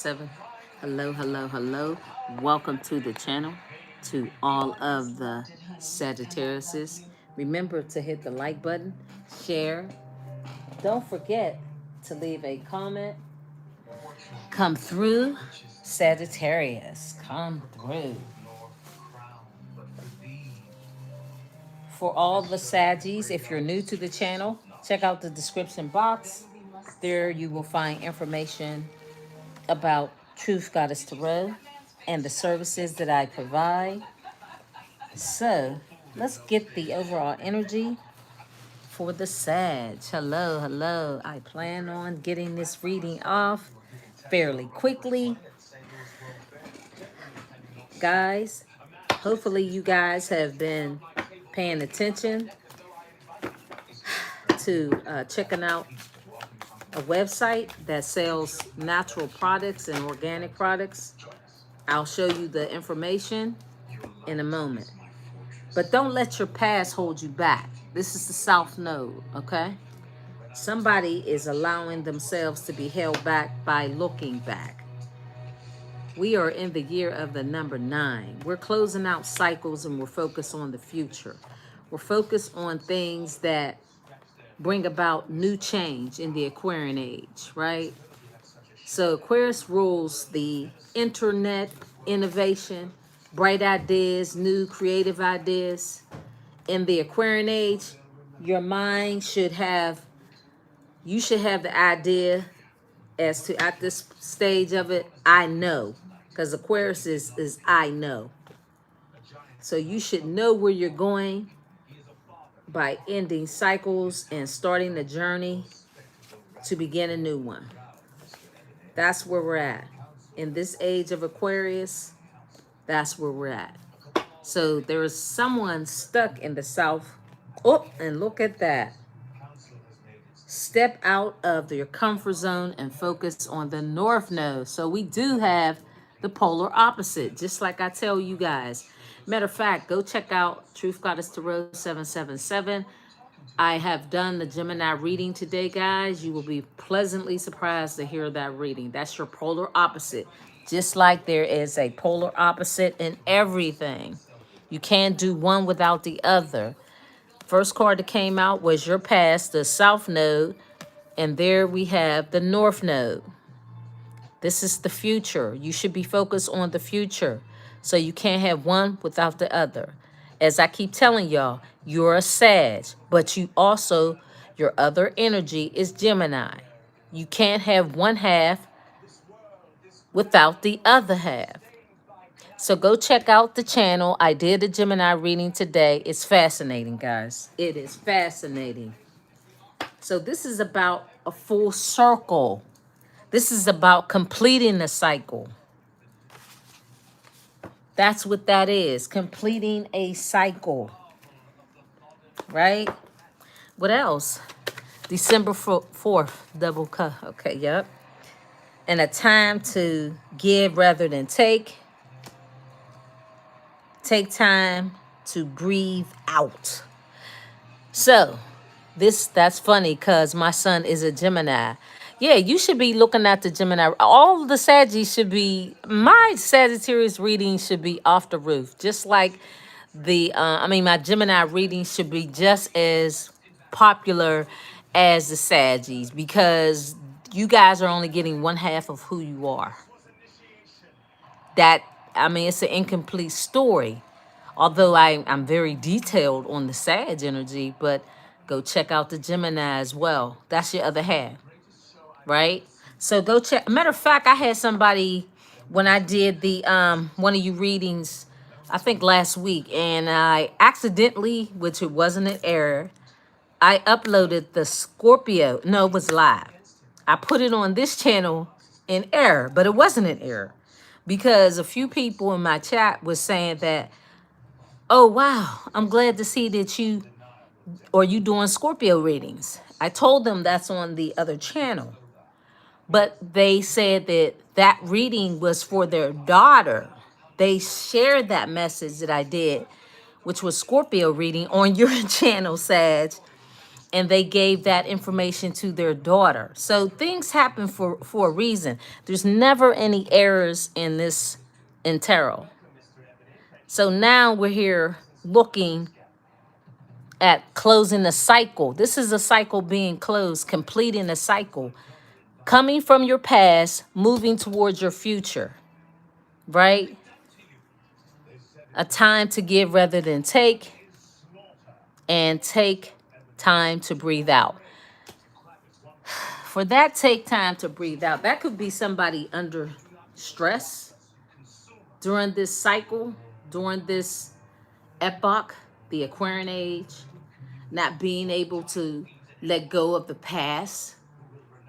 7. Hello, hello, hello. Welcome to the channel, to all of the Sagittariuses. Remember to hit the like button, share. Don't forget to leave a comment. Come through, Sagittarius. Come through. For all the Saggies, if you're new to the channel, check out the description box. There you will find information about Truth Goddess Tarot and the services that I provide. So let's get the overall energy for the Sag. Hello, hello. I plan on getting this reading off fairly quickly. Guys, hopefully you guys have been paying attention to checking out a website that sells natural products and organic products. I'll show you the information in a moment. But don't let your past hold you back. This is the South Node, okay? Somebody is allowing themselves to be held back by looking back. We are in the year of the number 9. We're closing out cycles and we're focused on the future. We're focused on things that bring about new change in the Aquarian age, right? So Aquarius rules the internet, innovation, bright ideas, new creative ideas. In the Aquarian age, your mind should have, you should have the idea as to, at this stage of it, I know. Because Aquarius is I know. So you should know where you're going by ending cycles and starting a journey to begin a new one. That's where we're at. In this age of Aquarius, that's where we're at. So there is someone stuck in the South. Oh, and look at that. Step out of your comfort zone and focus on the North Node. So we do have the polar opposite, just like I tell you guys. Matter of fact, go check out Truth Goddess Tarot 777. I have done the Gemini reading today, guys. You will be pleasantly surprised to hear that reading. That's your polar opposite. Just like there is a polar opposite in everything. You can't do one without the other. First card that came out was your past, the South Node. And there we have the North Node. This is the future. You should be focused on the future. So you can't have one without the other. As I keep telling y'all, you're a Sag, but you also, your other energy is Gemini. You can't have one half without the other half. So go check out the channel. I did a Gemini reading today. It's fascinating, guys. It is fascinating. So this is about a full circle. This is about completing the cycle. That's what that is, completing a cycle, right? What else? December 4th, double cut. Okay, yep. And a time to give rather than take. Take time to breathe out. So, that's funny because my son is a Gemini. Yeah, you should be looking at the Gemini. All the Saggies should be, my Sagittarius reading should be off the roof. Just like my Gemini reading should be just as popular as the Saggies because you guys are only getting one half of who you are. It's an incomplete story. Although I'm very detailed on the Sag energy, but go check out the Gemini as well. That's your other half, right? So go check. Matter of fact, I had somebody when I did the one of you readings, I think last week, and I accidentally, which it wasn't an error, I uploaded the Scorpio. No, it was live. I put it on this channel in error, but it wasn't an error because a few people in my chat was saying that, oh, wow, I'm glad to see that you doing Scorpio readings. I told them that's on the other channel. But they said that that reading was for their daughter. They shared that message that I did, which was Scorpio reading on your channel, Sag. and they gave that information to their daughter. So things happen for a reason. There's never any errors in this in tarot. So now we're here looking at closing a cycle. This is a cycle being closed, completing a cycle, coming from your past, moving towards your future, right? A time to give rather than take, and take time to breathe out. For that, take time to breathe out. That could be somebody under stress during this cycle, during this epoch, the Aquarian age, not being able to let go of the past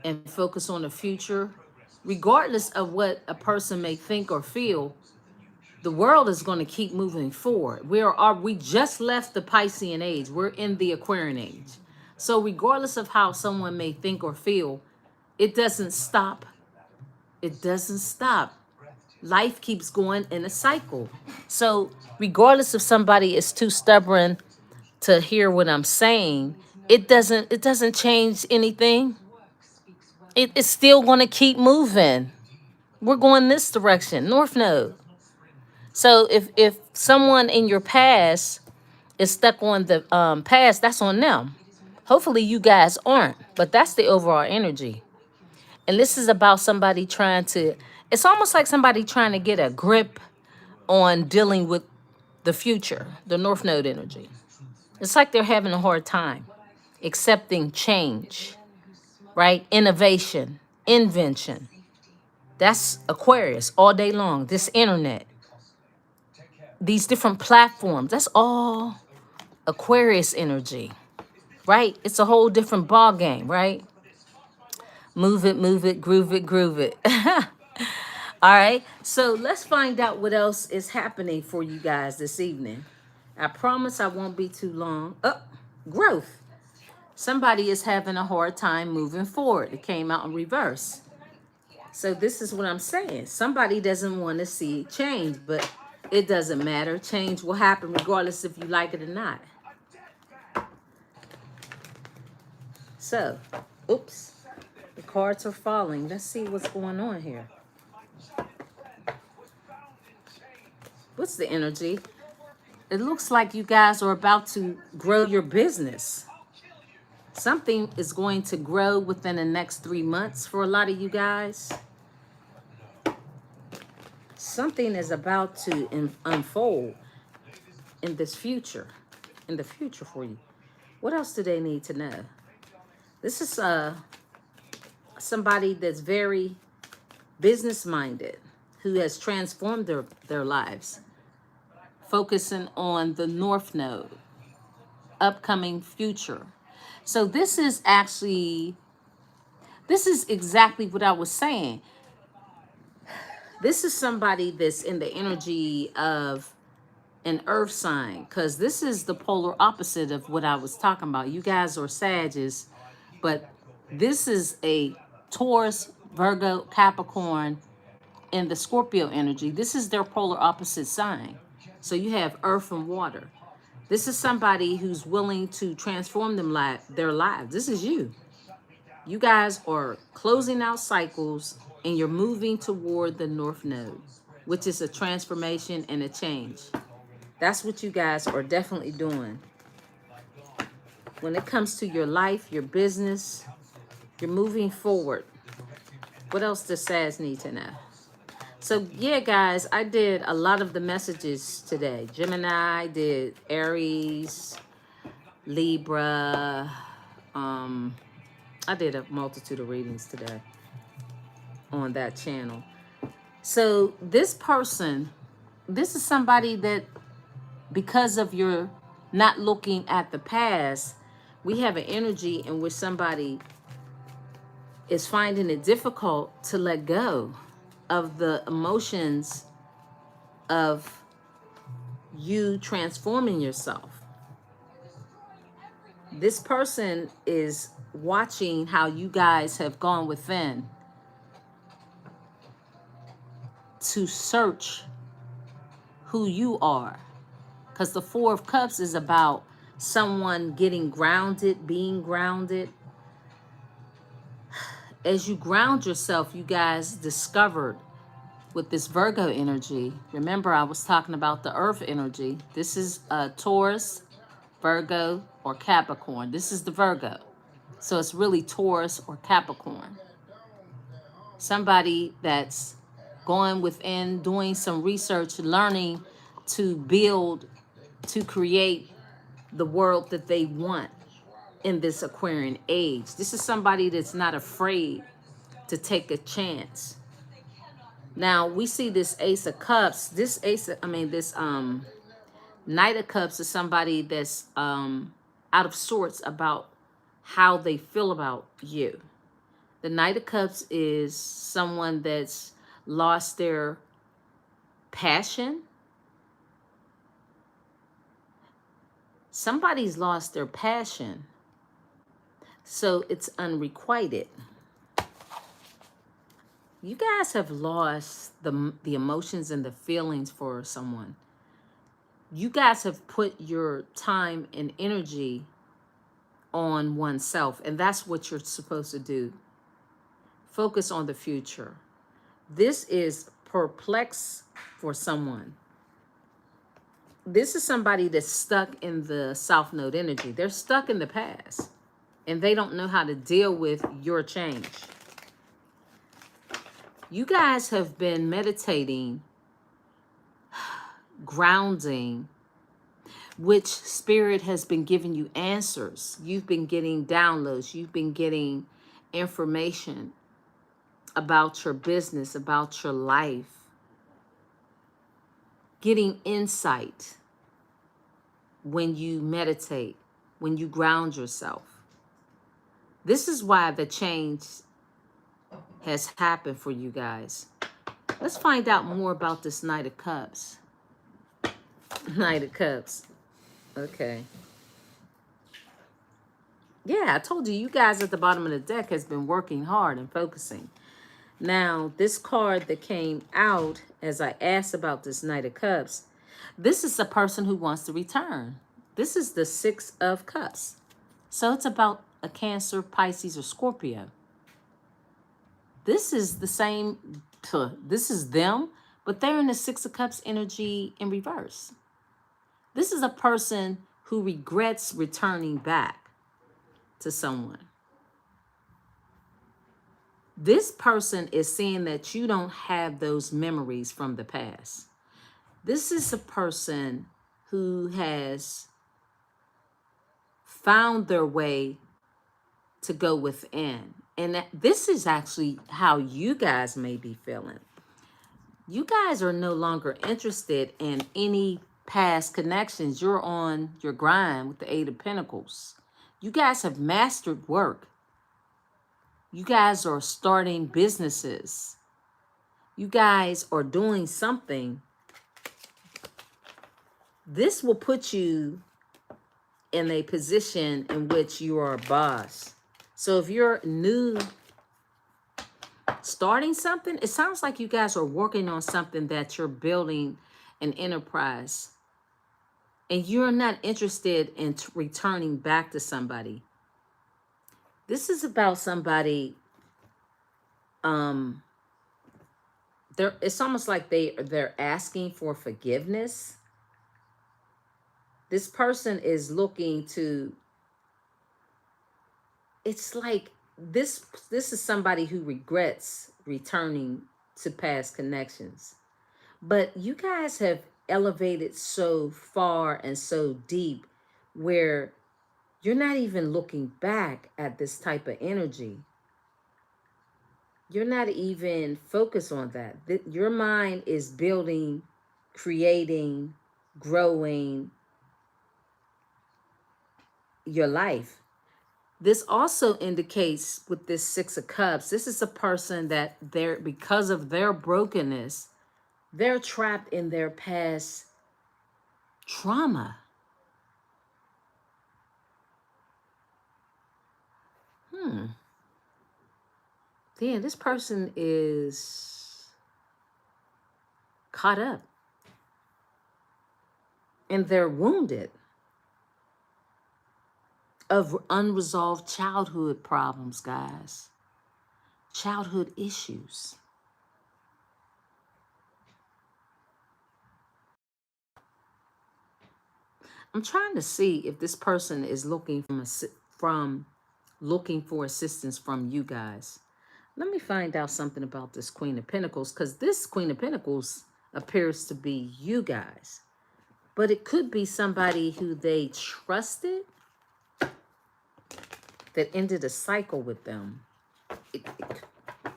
and focus on the future. Regardless of what a person may think or feel, the world is going to keep moving forward. We just left the Piscean age. We're in the Aquarian age. So regardless of how someone may think or feel, it doesn't stop. It doesn't stop. Life keeps going in a cycle. So regardless if somebody is too stubborn to hear what I'm saying, it doesn't change anything. It's still going to keep moving. We're going this direction, North Node. So if someone in your past is stuck on the past, that's on them. Hopefully you guys aren't, but that's the overall energy. And this is about somebody it's almost like somebody trying to get a grip on dealing with the future, the North Node energy. It's like they're having a hard time accepting change, right? Innovation, invention. That's Aquarius all day long. This internet, these different platforms, that's all Aquarius energy, right? It's a whole different ball game, right? Move it, groove it. All right, so let's find out what else is happening for you guys this evening. I promise I won't be too long. Growth. Somebody is having a hard time moving forward. It came out in reverse. So this is what I'm saying. Somebody doesn't want to see change, but it doesn't matter. Change will happen regardless if you like it or not. So, oops, the cards are falling. Let's see what's going on here. What's the energy? It looks like you guys are about to grow your business. Something is going to grow within the next 3 months for a lot of you guys. Something is about to unfold in the future for you. What else do they need to know? This is somebody that's very business-minded, who has transformed their lives, focusing on the North Node, upcoming future. So this is exactly what I was saying. This is somebody that's in the energy of an earth sign, because this is the polar opposite of what I was talking about. You guys are Sagittarius, but this is a Taurus, Virgo, Capricorn, and the Scorpio energy. This is their polar opposite sign. So you have earth and water. This is somebody who's willing to transform their lives. This is you. You guys are closing out cycles and you're moving toward the North Node, which is a transformation and a change. That's what you guys are definitely doing. When it comes to your life, your business, you're moving forward. What else does Saz need to know? So yeah, guys, I did a lot of the messages today. Gemini, did Aries, Libra. I did a multitude of readings today on that channel. So this is somebody that, because of your not looking at the past, we have an energy in which somebody is finding it difficult to let go of the emotions of you transforming yourself. This person is watching how you guys have gone within to search who you are. Because the Four of Cups is about someone getting grounded, being grounded. As you ground yourself, you guys discovered with this Virgo energy. Remember, I was talking about the earth energy. This is Taurus, Virgo, or Capricorn. This is the Virgo. So it's really Taurus or Capricorn. Somebody that's going within, doing some research, learning to build, to create the world that they want in this Aquarian age. This is somebody that's not afraid to take a chance. Now we see this Ace of Cups. This Knight of Cups is somebody that's out of sorts about how they feel about you. The Knight of Cups is someone that's lost their passion. Somebody's lost their passion. So it's unrequited. You guys have lost the emotions and the feelings for someone. You guys have put your time and energy on oneself, and that's what you're supposed to do. Focus on the future. This is perplex for someone. This is somebody that's stuck in the South Node energy. They're stuck in the past, and they don't know how to deal with your change. You guys have been meditating, grounding, which spirit has been giving you answers. You've been getting downloads. You've been getting information about your business, about your life, getting insight when you meditate, when you ground yourself. This is why the change has happened for you guys. Let's find out more about this Knight of Cups. Knight of Cups. Okay. Yeah, I told you, you guys at the bottom of the deck has been working hard and focusing. Now, this card that came out as I asked about this Knight of Cups, this is a person who wants to return. This is the Six of Cups. So it's about a Cancer, Pisces, or Scorpio. This is the same, this is them, but they're in the Six of Cups energy in reverse. This is a person who regrets returning back to someone. This person is saying that you don't have those memories from the past. This is a person who has found their way to go within. And this is actually how you guys may be feeling. You guys are no longer interested in any past connections. You're on your grind with the Eight of Pentacles. You guys have mastered work. You guys are starting businesses. You guys are doing something. This will put you in a position in which you are a boss. So if you're new, starting something, it sounds like you guys are working on something that you're building an enterprise. And you're not interested in returning back to somebody. This is about somebody, it's almost like they're asking for forgiveness. This person is looking to, it's like this is somebody who regrets returning to past connections. But you guys have elevated so far and so deep where you're not even looking back at this type of energy. You're not even focused on that. Your mind is building, creating, growing your life. This also indicates with this Six of Cups, this is a person that because of their brokenness, they're trapped in their past trauma. Damn, this person is caught up and they're wounded. of unresolved childhood problems, guys. Childhood issues. I'm trying to see if this person is looking from looking for assistance from you guys. Let me find out something about this Queen of Pentacles, because this Queen of Pentacles appears to be you guys. But it could be somebody who they trusted that ended a cycle with them.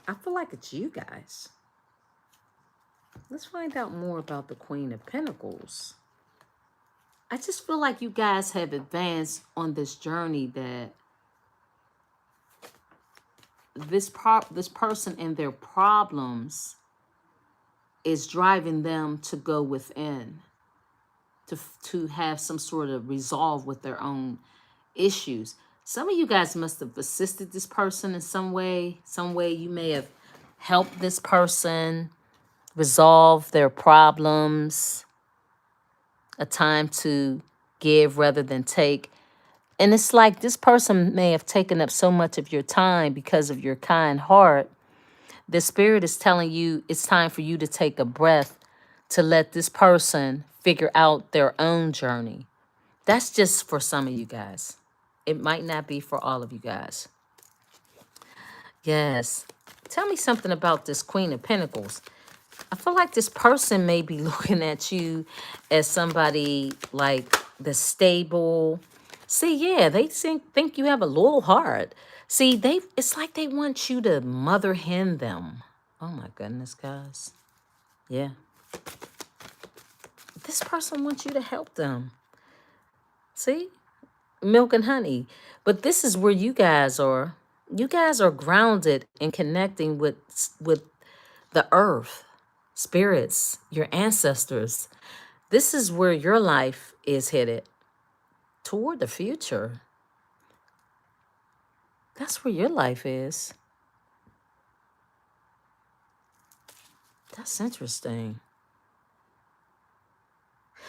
I feel like it's you guys. Let's find out more about the Queen of Pentacles. I just feel like you guys have advanced on this journey that this person and their problems is driving them to go within, to have some sort of resolve with their own issues. Some of you guys must have assisted this person in some way. Some way you may have helped this person resolve their problems. A time to give rather than take. And it's like this person may have taken up so much of your time because of your kind heart. The spirit is telling you it's time for you to take a breath to let this person figure out their own journey. That's just for some of you guys. It might not be for all of you guys. Yes. Tell me something about this Queen of Pentacles. I feel like this person may be looking at you as somebody like the stable. See, yeah, they think you have a loyal heart. See, it's like they want you to mother hen them. Oh my goodness, guys. Yeah. This person wants you to help them. See? Milk and honey. But this is where you guys are. You guys are grounded and connecting with the earth, spirits, your ancestors. This is where your life is headed, toward the future. That's where your life is. That's interesting.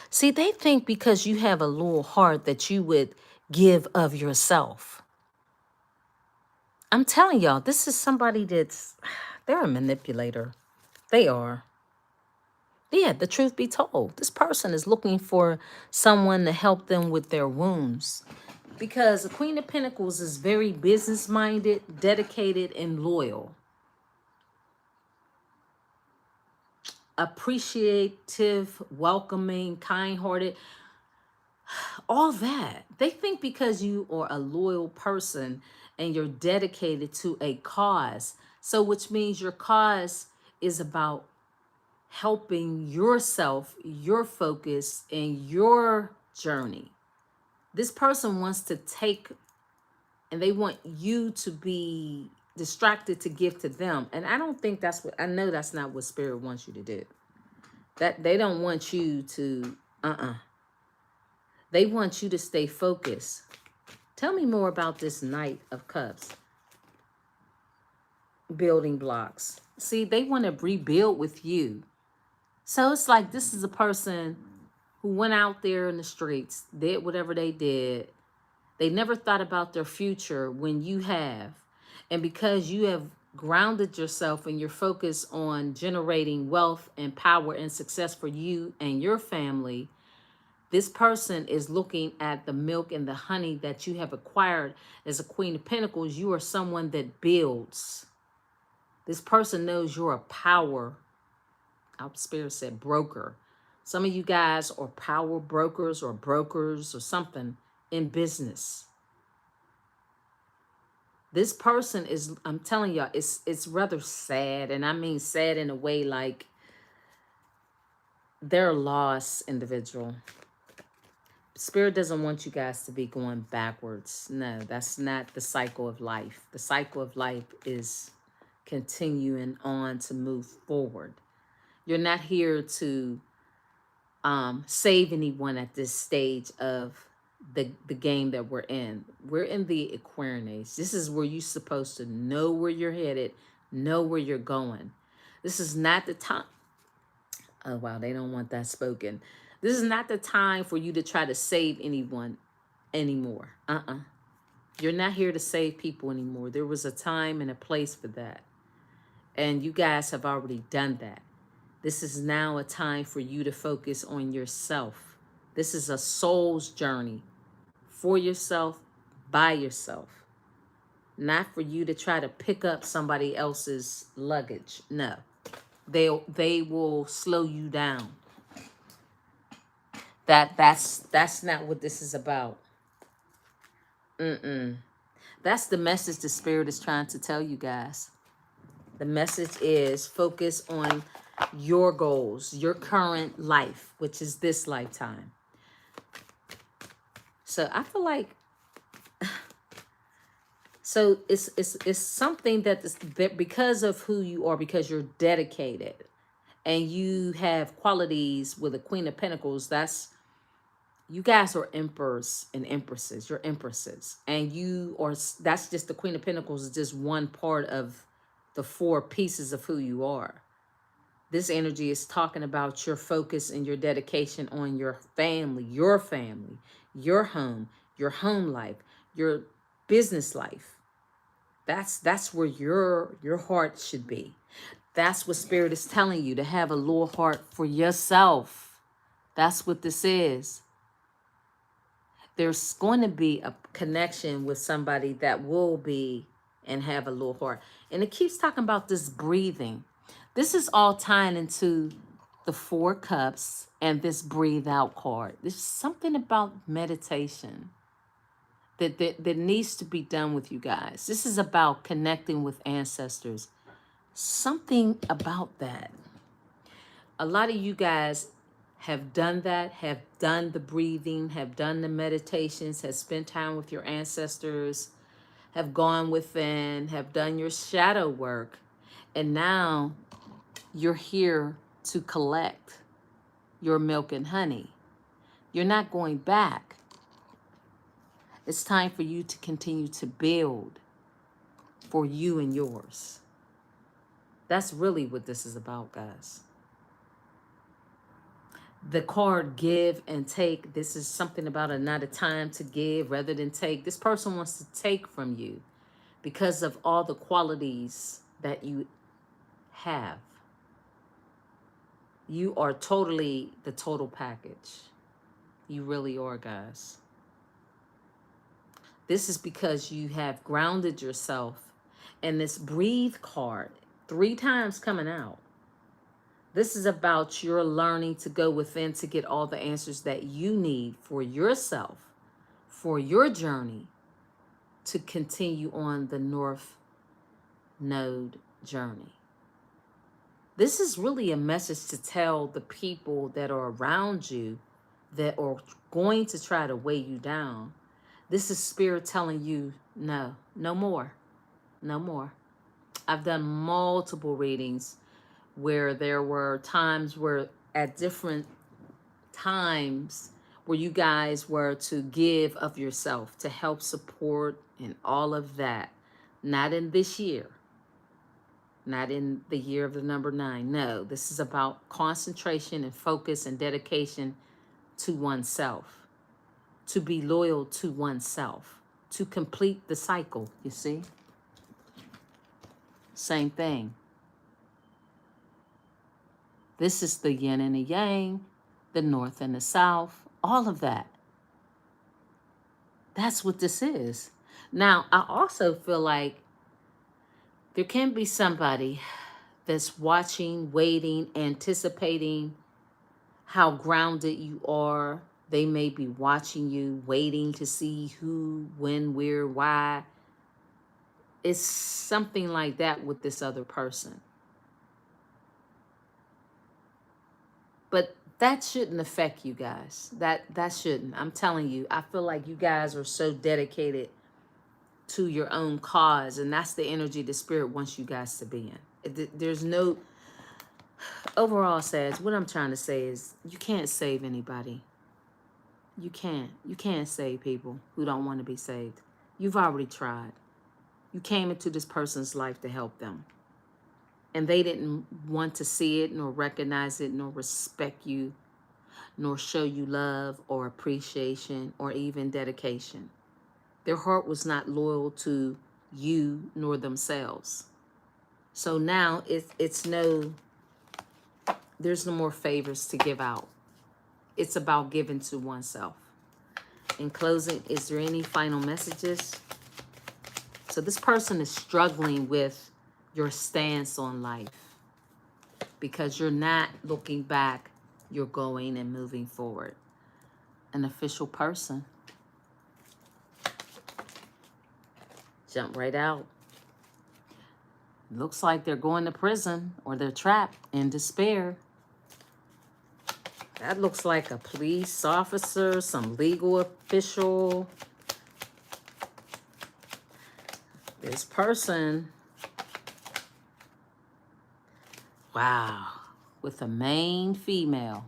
See, they think because you have a loyal heart that you would give of yourself. I'm telling y'all, this is somebody they're a manipulator. They are. Yeah, the truth be told, this person is looking for someone to help them with their wounds. Because the Queen of Pentacles is very business-minded, dedicated, and loyal. Appreciative, welcoming, kind-hearted, all that. They think because you are a loyal person and you're dedicated to a cause, so which means your cause is about helping yourself, your focus, and your journey. This person wants to take, and they want you to be distracted to give to them. And I don't think I know that's not what Spirit wants you to do. That they don't want you to, They want you to stay focused. Tell me more about this Knight of Cups. Building blocks. See, they want to rebuild with you. So it's like this is a person who went out there in the streets, did whatever they did. They never thought about their future when you have. And because you have grounded yourself and you're focused on generating wealth and power and success for you and your family, this person is looking at the milk and the honey that you have acquired as a Queen of Pentacles. You are someone that builds. This person knows you're a power, our spirit said broker. Some of you guys are power brokers or something in business. This person is, I'm telling y'all, it's rather sad. And I mean sad in a way like they're a lost individual. Spirit doesn't want you guys to be going backwards. No, that's not the cycle of life. The cycle of life is continuing on to move forward. You're not here to save anyone at this stage of the game that we're in. We're in the Aquarian age. This is where you're supposed to know where you're headed, know where you're going. This is not the time. Oh, wow, they don't want that spoken. This is not the time for you to try to save anyone anymore. You're not here to save people anymore. There was a time and a place for that. And you guys have already done that. This is now a time for you to focus on yourself. This is a soul's journey for yourself, by yourself. Not for you to try to pick up somebody else's luggage. No. They will slow you down. That's not what this is about. That's the message the Spirit is trying to tell you guys. The message is focus on your goals, your current life, which is this lifetime. So I feel like, so it's something that because of who you are, because you're dedicated and you have qualities with the Queen of Pentacles, you guys are emperors and empresses. You're empresses. And that's just the Queen of Pentacles is just one part of the 4 pieces of who you are. This energy is talking about your focus and your dedication on your family, your home, your home life, your business life. That's where your heart should be. That's what Spirit is telling you, to have a little heart for yourself. That's what this is. There's going to be a connection with somebody that will be and have a little heart. And it keeps talking about this breathing. This is all tying into the 4 cups and this breathe out card. There's something about meditation that needs to be done with you guys. This is about connecting with ancestors. Something about that. A lot of you guys have done that, have done the breathing, have done the meditations, have spent time with your ancestors, have gone within, have done your shadow work, and now you're here to collect your milk and honey. You're not going back. It's time for you to continue to build for you and yours. That's really what this is about, guys. The card give and take. This is something about not a time to give rather than take. This person wants to take from you because of all the qualities that you have. You are totally the total package. You really are, guys. This is because you have grounded yourself. And this breathe card, 3 times coming out. This is about your learning to go within to get all the answers that you need for yourself, for your journey to continue on the North Node journey. This is really a message to tell the people that are around you that are going to try to weigh you down. This is Spirit telling you, no, no more, no more. I've done multiple readings where there were times where at different times where you guys were to give of yourself to help support and all of that. Not in this year. Not in the year of the number 9. No, this is about concentration and focus and dedication to oneself. To be loyal to oneself. To complete the cycle, you see? Same thing. This is the yin and the yang, the north and the south, all of that. That's what this is. Now, I also feel like there can be somebody that's watching, waiting, anticipating how grounded you are. They may be watching you, waiting to see who, when, where, why. It's something like that with this other person. But that shouldn't affect you guys. That shouldn't. I'm telling you, I feel like you guys are so dedicated to your own cause, and that's the energy the Spirit wants you guys to be in. There's no overall, Sag, what I'm trying to say is you can't save anybody. You can't save people who don't want to be saved. You've already tried. You came into this person's life to help them, and they didn't want to see it, nor recognize it, nor respect you, nor show you love or appreciation or even dedication. Their heart was not loyal to you nor themselves. So now there's no more favors to give out. It's about giving to oneself. In closing, is there any final messages? So this person is struggling with your stance on life because you're not looking back, you're going and moving forward. An official person. Jump right out. Looks like they're going to prison or they're trapped in despair. That looks like a police officer, some legal official. This person, wow, with a main female.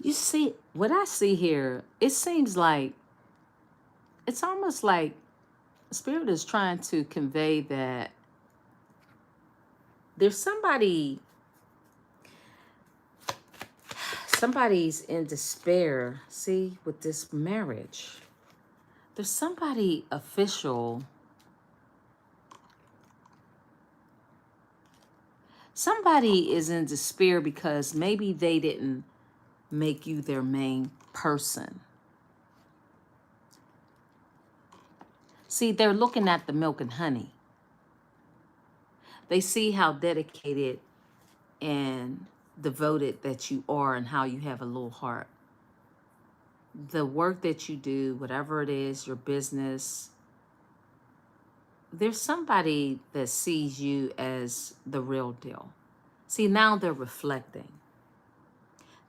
You see, what I see here, it seems like, it's almost like Spirit is trying to convey that there's somebody's in despair, see, with this marriage. There's somebody official. Somebody is in despair because maybe they didn't make you their main person. See, they're looking at the milk and honey. They see how dedicated and devoted that you are and how you have a little heart. The work that you do, whatever it is, your business, there's somebody that sees you as the real deal. See, now they're reflecting.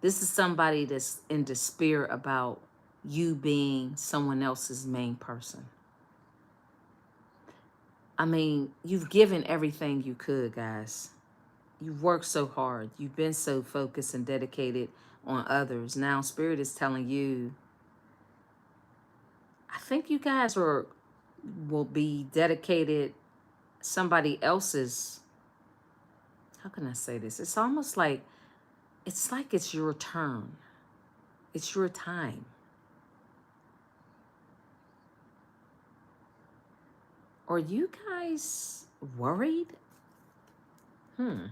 This is somebody that's in despair about you being someone else's main person. I mean, you've given everything you could, guys. You've worked so hard. You've been so focused and dedicated on others. Now, Spirit is telling you, I think you guys will be dedicated somebody else's, how can I say this? It's almost like, it's your turn. It's your time. Are you guys worried? I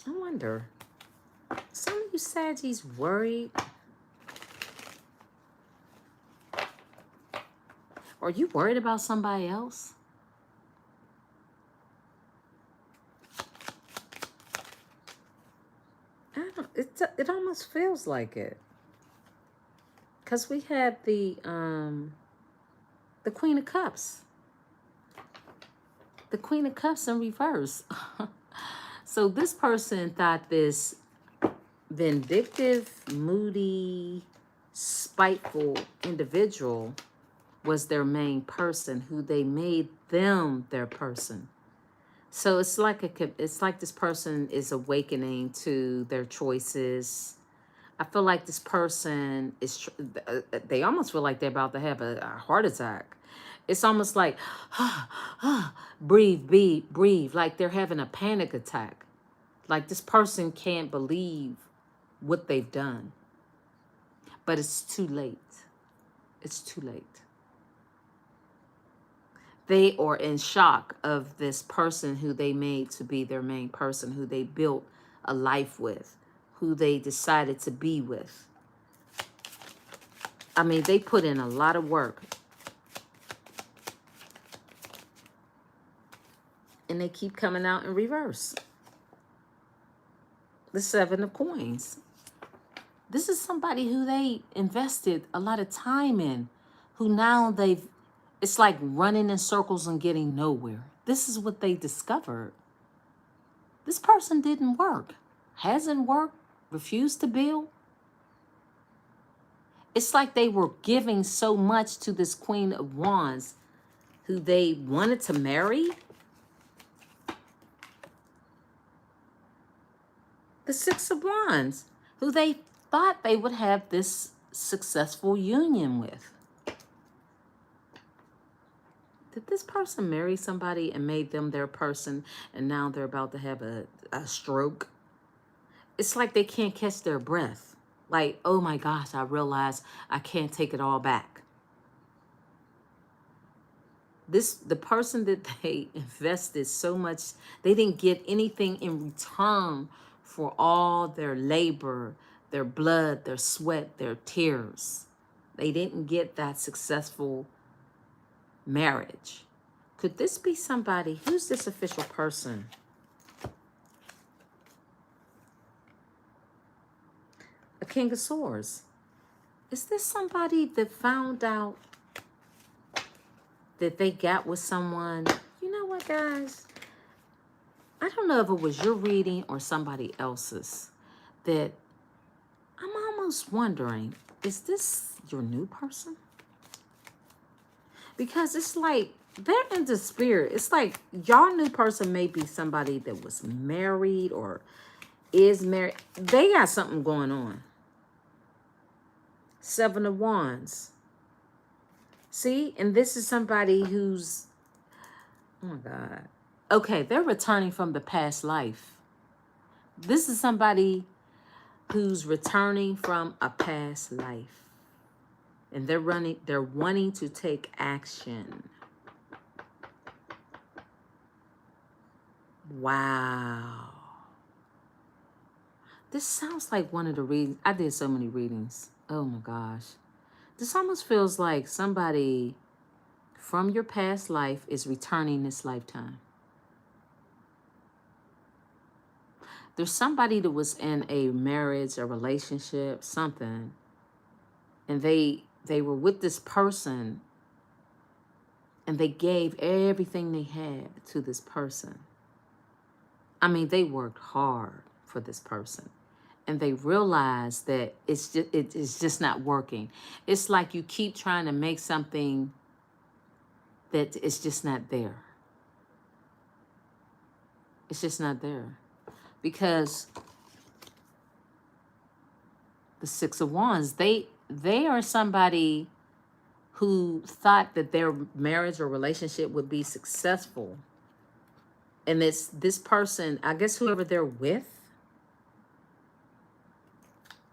wonder. Some of you Saggies worried. Are you worried about somebody else? I don't, it almost feels like it. Because we had the Queen of Cups. The Queen of Cups in reverse. So this person thought this vindictive, moody, spiteful individual was their main person, who they made them their person. So it's like this person is awakening to their choices. I feel like this person is, they almost feel like they're about to have a heart attack. It's almost like, breathe, breathe, like they're having a panic attack. Like this person can't believe what they've done. But it's too late. It's too late. They are in shock of this person who they made to be their main person, who they built a life with, who they decided to be with. I mean, they put in a lot of work. And they keep coming out in reverse. The Seven of Coins. This is somebody who they invested a lot of time in, who now it's like running in circles and getting nowhere. This is what they discovered. This person didn't work, hasn't worked, refused to build. It's like they were giving so much to this Queen of Wands, who they wanted to marry. The Six of Wands, who they thought they would have this successful union with. Did this person marry somebody and made them their person, and now they're about to have a stroke? It's like they can't catch their breath. Like, oh my gosh, I realize I can't take it all back. The person that they invested so much, they didn't get anything in return for all their labor, their blood, their sweat, their tears. They didn't get that successful marriage. Could this be somebody? Who's this official person? A King of Swords. Is this somebody that found out that they got with someone? You know what, guys? I don't know if it was your reading or somebody else's, that I'm almost wondering, is this your new person? Because it's like they're in the spirit. It's like your new person may be somebody that was married or is married. They got something going on. 7 of Wands. See? And this is somebody who's, oh my God. Okay, they're returning from the past life. This is somebody who's returning from a past life. And they're wanting to take action. Wow. This sounds like one of the readings. I did so many readings. Oh my gosh. This almost feels like somebody from your past life is returning this lifetime. There's somebody that was in a marriage, a relationship, something, and they were with this person and they gave everything they had to this person. I mean, they worked hard for this person. And they realize that it's just not working. It's like you keep trying to make something that it's just not there. It's just not there. Because the 6 of Wands, they are somebody who thought that their marriage or relationship would be successful. And it's this person, I guess whoever they're with.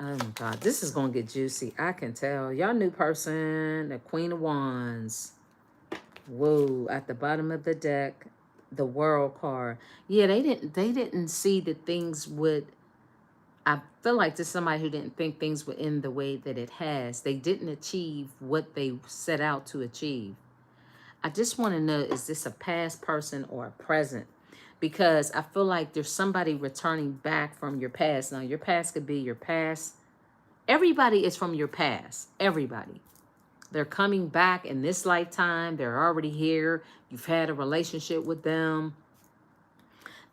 Oh my God, this is going to get juicy. I can tell. Y'all new person, the Queen of Wands. Whoa, at the bottom of the deck, the World card. Yeah, they didn't see that things would, I feel like this is somebody who didn't think things would end the way that it has. They didn't achieve what they set out to achieve. I just want to know, is this a past person or a present? Because I feel like there's somebody returning back from your past. Now, your past could be your past. Everybody is from your past. Everybody. They're coming back in this lifetime. They're already here. You've had a relationship with them.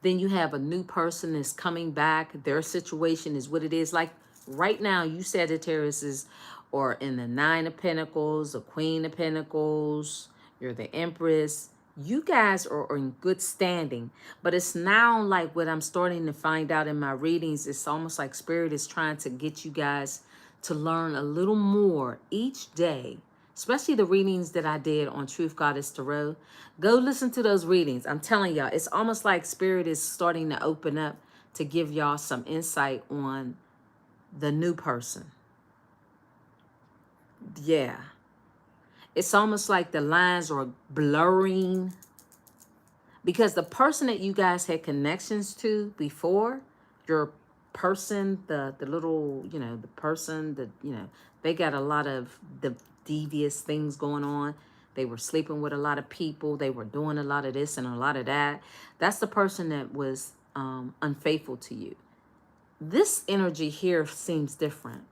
Then you have a new person that's coming back. Their situation is what it is. Like right now, you Sagittarius are in the 9 of Pentacles, the Queen of Pentacles. You're the Empress. You guys are in good standing. But it's now like what I'm starting to find out in my readings. It's almost like Spirit is trying to get you guys to learn a little more each day. Especially the readings that I did on Truth Goddess Tarot. Go listen to those readings. I'm telling y'all, it's almost like Spirit is starting to open up to give y'all some insight on the new person. Yeah. It's almost like the lines are blurring. Because the person that you guys had connections to before, your person, the little, you know, the person that, you know, they got a lot of the devious things going on. They were sleeping with a lot of people. They were doing a lot of this and a lot of that. That's the person that was unfaithful to you. This energy here seems different.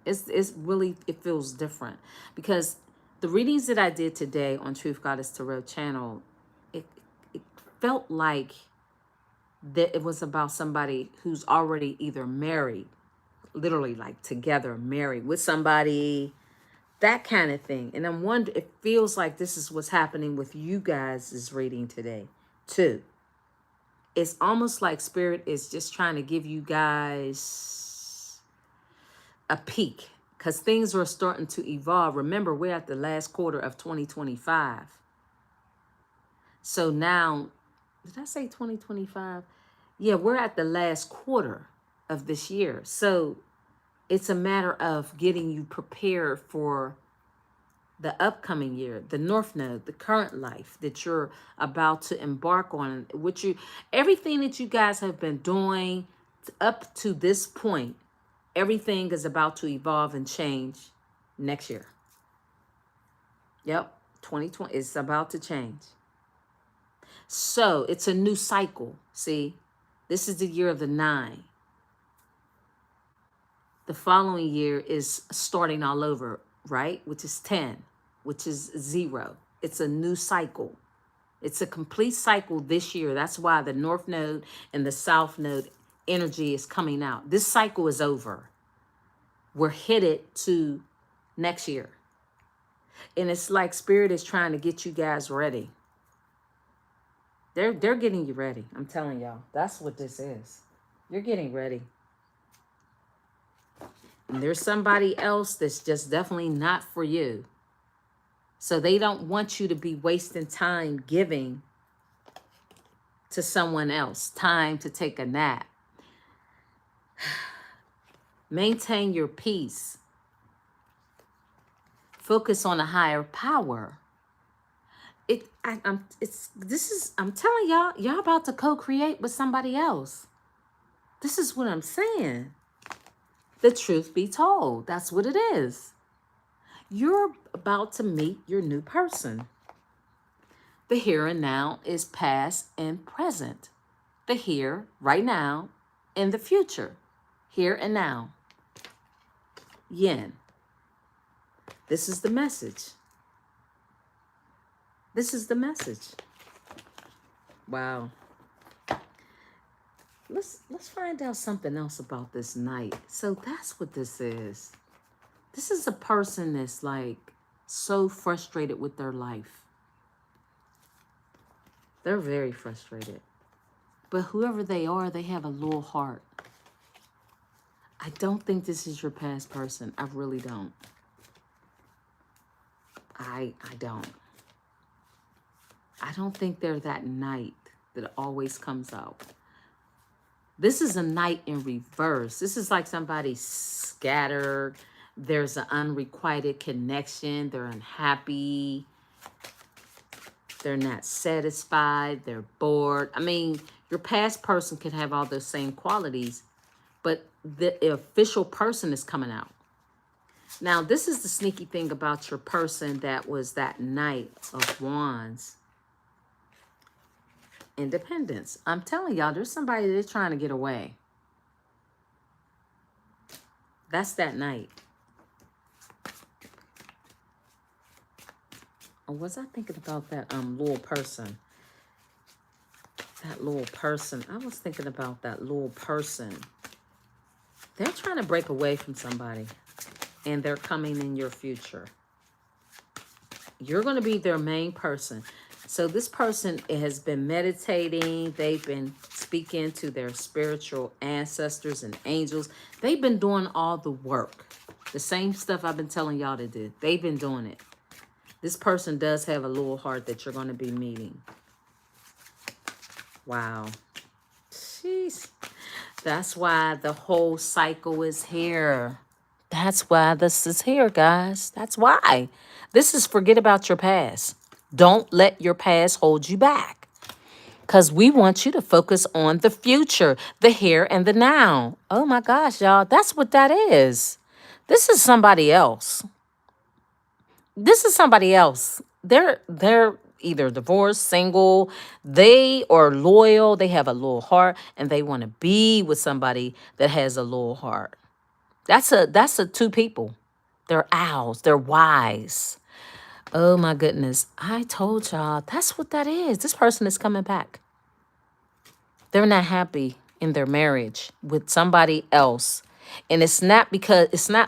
It's really, it feels different. Because the readings that I did today on Truth Goddess Tarot channel, it felt like that it was about somebody who's already either married, literally like together, married with somebody, that kind of thing. And I'm wondering, it feels like this is what's happening with you guys' reading today too. It's almost like Spirit is just trying to give you guys a peek because things are starting to evolve. Remember, we're at the last quarter of 2025. So now, did I say 2025? Yeah, we're at the last quarter of this year. So it's a matter of getting you prepared for the upcoming year, the North Node, the current life that you're about to embark on, which you, everything that you guys have been doing up to this point, everything is about to evolve and change next year. Yep, 2020 is about to change. So it's a new cycle. See, this is the year of the 9. The following year is starting all over, right? Which is 10, which is 0. It's a new cycle. It's a complete cycle this year. That's why the North Node and the South Node energy is coming out. This cycle is over. We're headed to next year. And it's like Spirit is trying to get you guys ready. They're getting you ready. I'm telling y'all. That's what this is. You're getting ready. And there's somebody else that's just definitely not for you. So they don't want you to be wasting time giving to someone else. Time to take a nap. Maintain your peace. Focus on a higher power. I'm telling y'all, y'all about to co-create with somebody else. This is what I'm saying. The truth be told, that's what it is. You're about to meet your new person. The here and now is past and present. The here, right now, and the future. Here and now. Yin. This is the message. This is the message. Wow. Let's find out something else about this night. So that's what this is. This is a person that's like so frustrated with their life. They're very frustrated. But whoever they are, they have a little heart. I don't think this is your past person. I really don't. I don't. I don't think they're that knight that always comes out. This is a knight in reverse. This is like somebody scattered. There's an unrequited connection. They're unhappy. They're not satisfied. They're bored. I mean, your past person could have all those same qualities, but the official person is coming out. Now, this is the sneaky thing about your person that was that Knight of Wands. Independence. I'm telling y'all, there's somebody that's trying to get away. That's that Knight. Or was I thinking about that little person? That little person. I was thinking about that little person. They're trying to break away from somebody. And they're coming in your future. You're going to be their main person. So this person has been meditating. They've been speaking to their spiritual ancestors and angels. They've been doing all the work. The same stuff I've been telling y'all to do. They've been doing it. This person does have a little heart that you're going to be meeting. Wow. Jeez. That's why the whole cycle is here. That's why this is here, guys. That's why. This is forget about your past. Don't let your past hold you back. Because we want you to focus on the future, the here and the now. Oh my gosh, y'all. That's what that is. This is somebody else. This is somebody else. They're either divorced, single, they are loyal, they have a little heart, and they want to be with somebody that has a little heart. That's a two people. They're owls. They're wise. Oh my goodness. I told y'all, that's what that is. This person is coming back. They're not happy in their marriage with somebody else. And it's not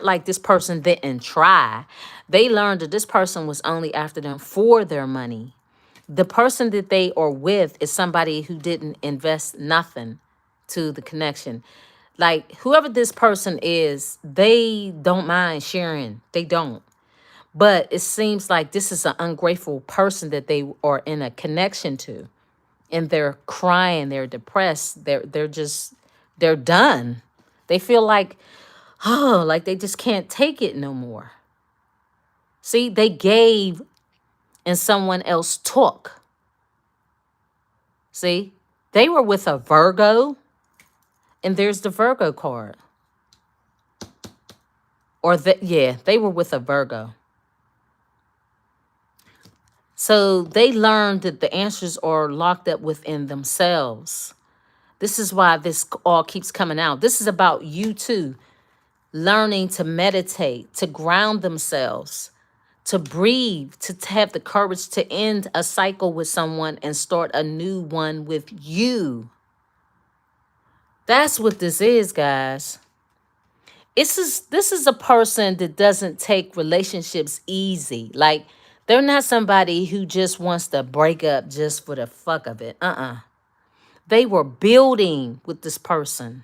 like this person didn't try. They learned that this person was only after them for their money. The person that they are with is somebody who didn't invest nothing to the connection. Like whoever this person is, they don't mind sharing. They don't. But it seems like this is an ungrateful person that they are in a connection to. And they're crying, they're depressed, they're done. They feel like, oh, like they just can't take it no more. See, they gave and someone else took. See, they were with a Virgo, and there's the Virgo card. Or yeah, they were with a Virgo. So they learned that the answers are locked up within themselves. This is why this all keeps coming out. This is about you too, learning to meditate, to ground themselves, to breathe, to have the courage to end a cycle with someone and start a new one with you. That's what this is, guys. This is a person that doesn't take relationships easy. Like, they're not somebody who just wants to break up just for the fuck of it. They were building with this person.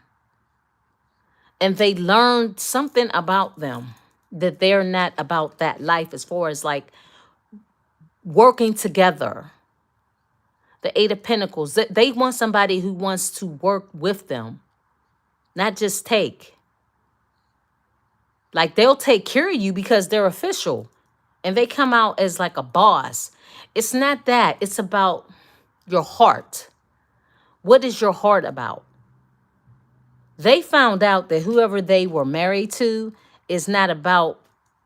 And they learned something about them, that they're not about that life as far as like working together. The Eight of Pentacles, they want somebody who wants to work with them, not just take. Like, they'll take care of you because they're official and they come out as like a boss. It's not that. It's about your heart. What is your heart about? They found out that whoever they were married to is not about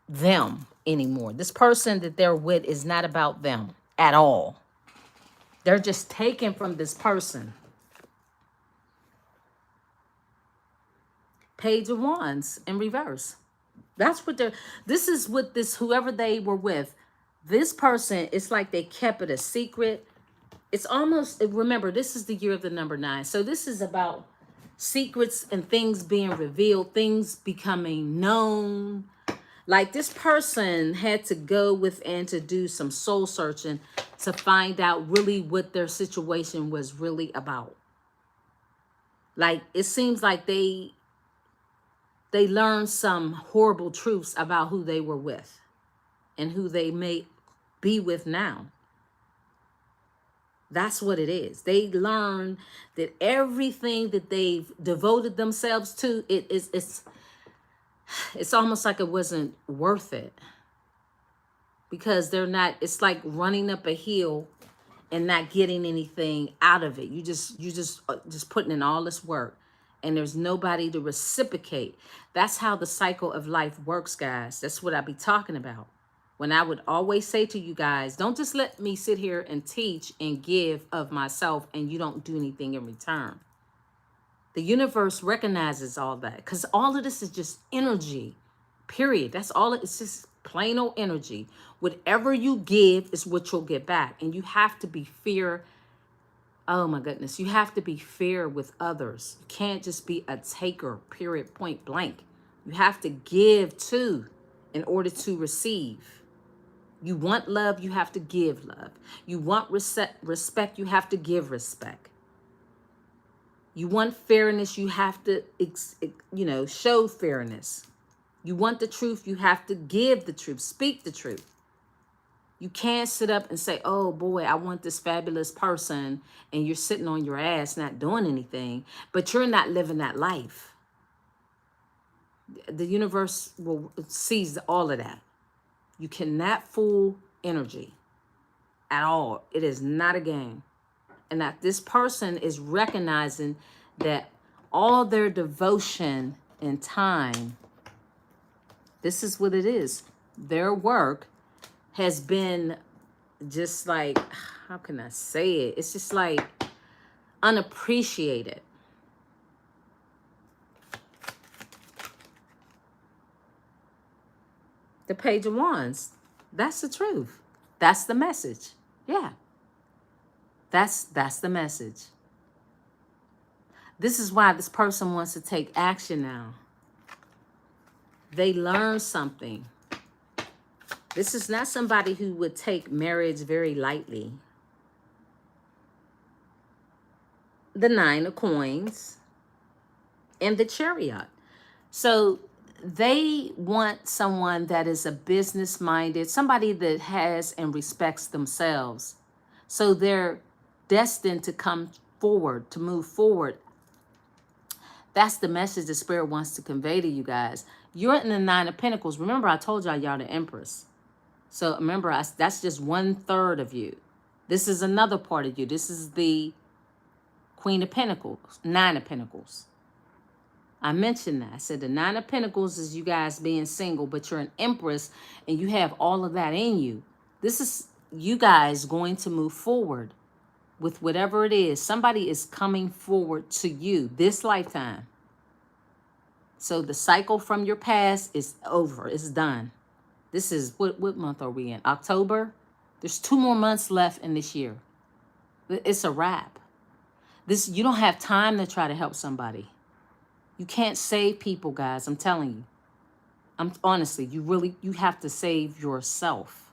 them anymore. This person that they're with is not about them at all. They're just taken from this person. Page of Wands in reverse. That's what this is what this, whoever they were with, this person, it's like they kept it a secret. It's almost, remember, this is the year of the number 9. So this is about secrets and things being revealed, things becoming known. Like, this person had to go within to do some soul searching to find out really what their situation was really about. Like, it seems like they learned some horrible truths about who they were with and who they may be with now. That's what it is. They learned that everything that they've devoted themselves to, it's almost like it wasn't worth it. Because they're not, it's like running up a hill and not getting anything out of it. You just putting in all this work and there's nobody to reciprocate. That's how the cycle of life works, guys. That's what I be talking about. When I would always say to you guys, don't just let me sit here and teach and give of myself and you don't do anything in return. The universe recognizes all that because all of this is just energy, period. That's all. It's just plain old energy. Whatever you give is what you'll get back. And you have to be fair. Oh my goodness. You have to be fair with others. You can't just be a taker, period, point blank. You have to give too in order to receive. You want love, you have to give love. You want respect, you have to give respect. You want fairness, you have to, show fairness. You want the truth, you have to give the truth, speak the truth. You can't sit up and say, oh boy, I want this fabulous person, and you're sitting on your ass not doing anything, but you're not living that life. The universe will seize all of that. You cannot fool energy at all. It is not a game. And that this person is recognizing that all their devotion and time, this is what it is. Their work has been just like, how can I say it? It's just like unappreciated. The Page of Wands. That's the truth. That's the message. Yeah. That's the message. This is why this person wants to take action now. They learned something. This is not somebody who would take marriage very lightly. The 9 of Coins and the Chariot. So they want someone that is a business minded, somebody that has and respects themselves. So they're destined to come forward, to move forward. That's the message the Spirit wants to convey to you guys. You're in the Nine of Pentacles. Remember, I told y'all the Empress. So remember, that's just 1/3 of you. This is another part of you. This is the Queen of Pentacles, Nine of Pentacles. I mentioned that. I said the Nine of Pentacles is you guys being single, but you're an Empress and you have all of that in you. This is you guys going to move forward with whatever it is. Somebody is coming forward to you this lifetime. So the cycle from your past is over. It's done. This is, what month are we in? October? There's 2 more months left in this year. It's a wrap. You don't have time to try to help somebody. You can't save people, guys. I'm telling you. Honestly, you have to save yourself.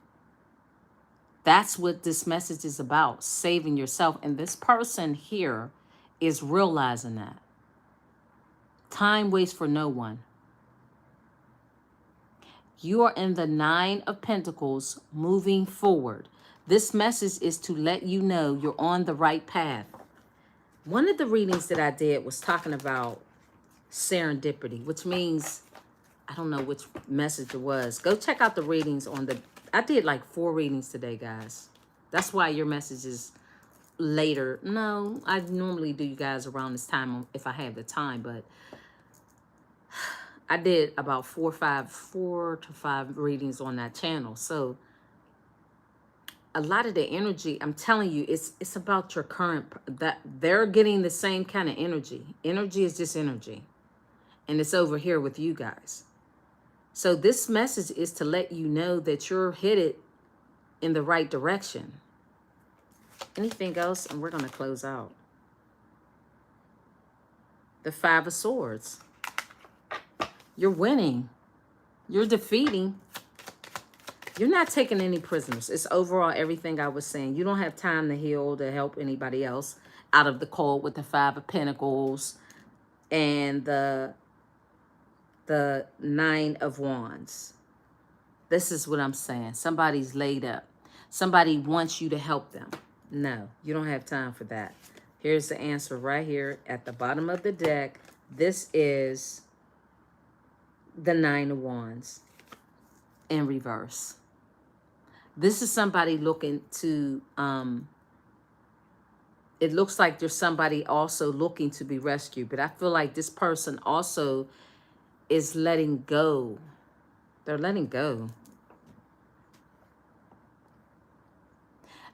That's what this message is about, saving yourself. And this person here is realizing that. Time waits for no one. You are in the Nine of Pentacles moving forward. This message is to let you know you're on the right path. One of the readings that I did was talking about serendipity, which means, I don't know which message it was. Go check out the readings I did like 4 readings today, guys. That's why your message is later. No, I normally do you guys around this time if I have the time, but I did about 4 to 5 readings on that channel. So a lot of the energy, I'm telling you, it's about your current, that they're getting the same kind of energy. Energy is just energy. And it's over here with you guys. So this message is to let you know that you're headed in the right direction. Anything else? And we're going to close out. The Five of Swords. You're winning. You're defeating. You're not taking any prisoners. It's overall everything I was saying. You don't have time to heal, to help anybody else out of the cold with the Five of Pentacles and the Nine of Wands. This is what I'm saying. Somebody's laid up. Somebody wants you to help them. No, you don't have time for that. Here's the answer right here at the bottom of the deck. This is the Nine of Wands in reverse. This is somebody looking to, it looks like there's somebody also looking to be rescued, but I feel like this person also is letting go. They're letting go.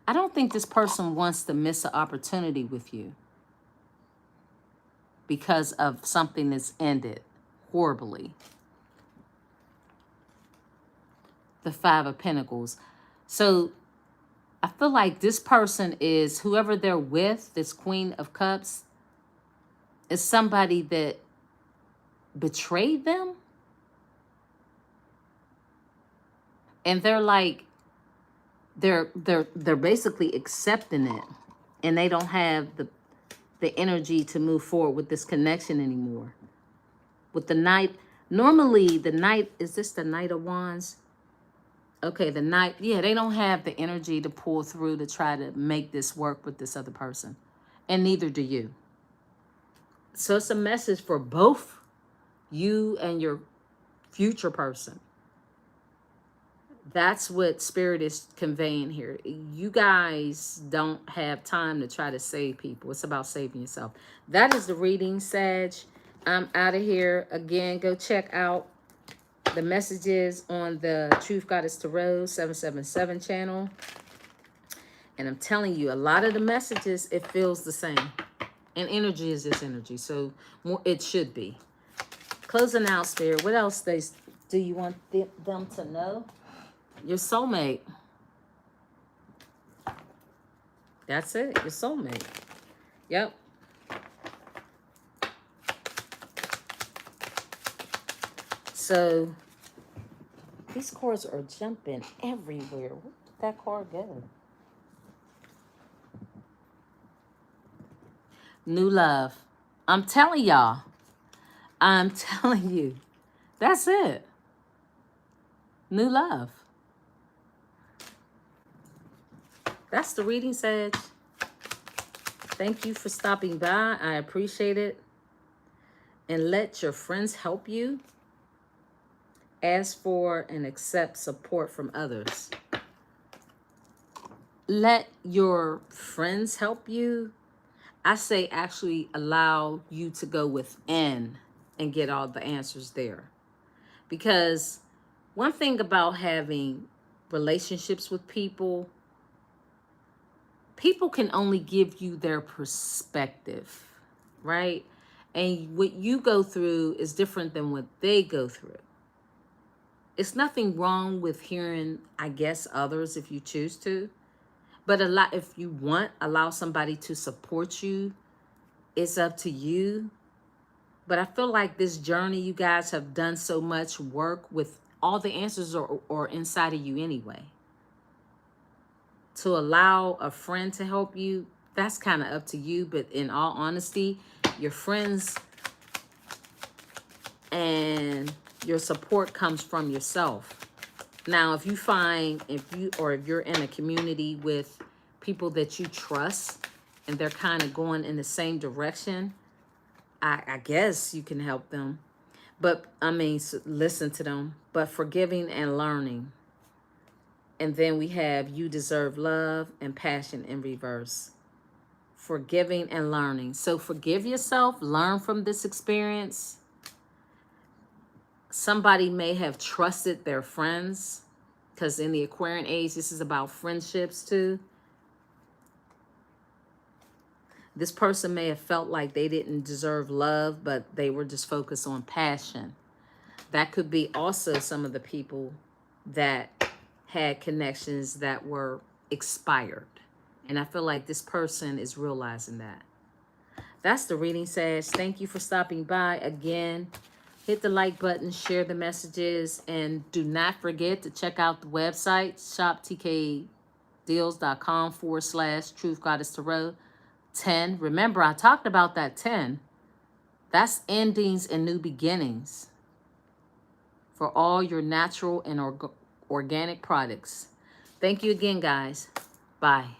I don't think this person wants to miss an opportunity with you because of something that's ended horribly. The Five of Pentacles. So I feel like this person is, whoever they're with, this Queen of Cups, is somebody that betrayed them. And they're like, they're basically accepting it. And they don't have the energy to move forward with this connection anymore. With the Knight, normally the Knight, is this the Knight of Wands? Okay, the Knight, yeah, they don't have the energy to pull through to try to make this work with this other person. And neither do you. So it's a message for both you and your future person. That's what Spirit is conveying here. You guys don't have time to try to save people. It's about saving yourself. That is the reading, Sag. I'm out of here. Again, go check out the messages on the Truth Goddess Tarot 777 channel. And I'm telling you, a lot of the messages, it feels the same. And energy is just energy. So it should be. Closing out, Spirit. What else do you want them to know? Your soulmate. That's it. Your soulmate. Yep. So these cards are jumping everywhere. Where did that card go? New love. I'm telling y'all. I'm telling you. That's it. New love. That's the reading, Sag. Thank you for stopping by. I appreciate it. And let your friends help you. Ask for and accept support from others. Let your friends help you. I say actually allow you to go within and get all the answers there. Because one thing about having relationships with people, people can only give you their perspective, right? And what you go through is different than what they go through. It's nothing wrong with hearing, I guess, others if you choose to. But if you want, allow somebody to support you. It's up to you. But I feel like this journey, you guys have done so much work with all the answers are inside of you anyway. To allow a friend to help you, that's kind of up to you. But in all honesty, your friends and your support comes from yourself. Now, if you find, if you're in a community with people that you trust and they're kind of going in the same direction, I guess you can help them. But, I mean, listen to them. But forgiving and learning. And then we have you deserve love and passion in reverse. Forgiving and learning. So forgive yourself. Learn from this experience. Somebody may have trusted their friends. Because in the Aquarian age, this is about friendships too. This person may have felt like they didn't deserve love, but they were just focused on passion. That could be also some of the people that had connections that were expired. And I feel like this person is realizing that. That's the reading, Sag. Thank you for stopping by again. Hit the like button, share the messages, and do not forget to check out the website, shoptkdeals.com/Truth Goddess Tarot. 10. Remember, I talked about that 10. That's endings and new beginnings for all your natural and organic products. Thank you again, guys. Bye.